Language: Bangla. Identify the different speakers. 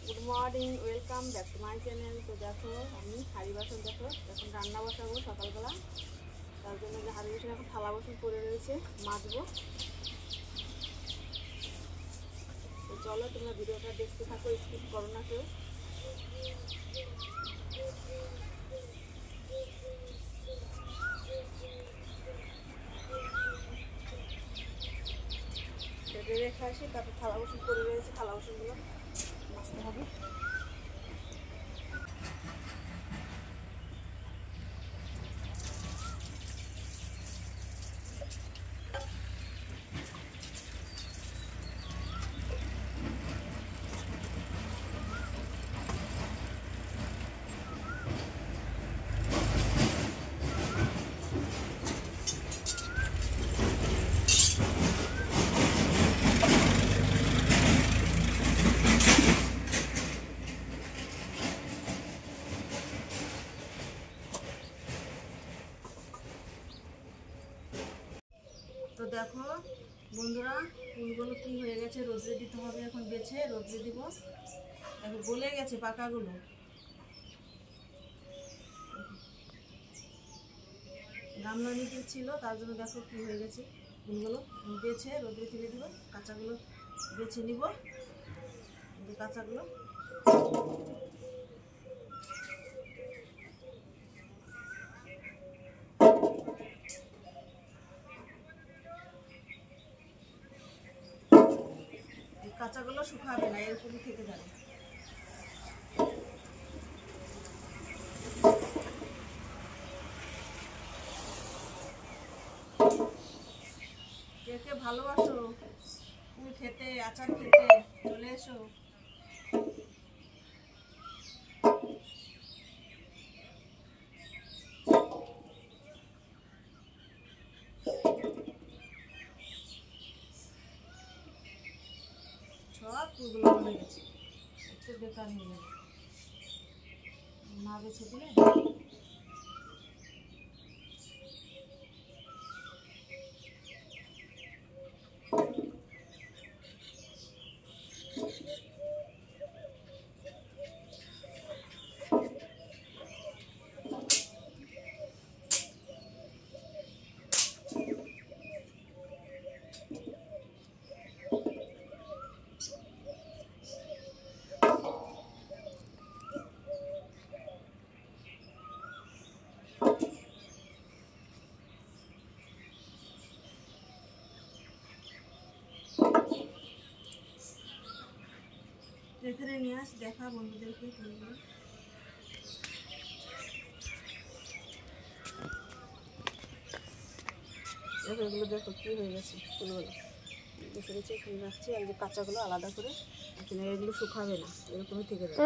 Speaker 1: Good morning, welcome back to my channel. তো দেখো আমি হাঁড়ি বাসন দেখো এখন রান্না বসাবো সকালবেলা, তার জন্য যে হাঁড়ি বাসন এখন থালা বাসন পড়ে রয়েছে মাজবো। তো চলো তোমরা ভিডিওটা দেখতে থাকো, স্কিপ করো না কেউ। রেখে আসি, তারপর থালা বাসন পড়ে রয়েছে, থালা বাসনগুলো মাজতে হবে। তো দেখো বন্ধুরা, ফুলগুলো কি হয়ে গেছে, রোদ্রে দিতে হবে। এখন বেছে রোদ্রে দিব। দেখো গলে গেছে পাকাগুলো, গামলা নিতে ছিল, তার জন্য দেখো কি হয়ে গেছে ফুলগুলো। বেছে রোদ্রে তুলে দিব, কাঁচাগুলো বেছে নিব। কাঁচাগুলো কাঁচাগুলো শুকাবে না, এরকমই থেকে যাবে। কে কে ভালোবাসো ফুল খেতে, আচার খেতে, চলে এসো। সব ফুলগুলো মরে গেছে, একটু বেকার হয়ে যাবে না বেছে দিলে। এখানে নিয়ে আস, দেখা বন্ধুদেরকে ফুলগুলো। দেখো এগুলো দেখো কি হয়ে গেছে ফুলগুলো, বেছে বেছে ফুল রাখছি। আর যে কাঁচাগুলো আলাদা করে, এগুলো শুকাবে না, এরকমই থেকে যাবে।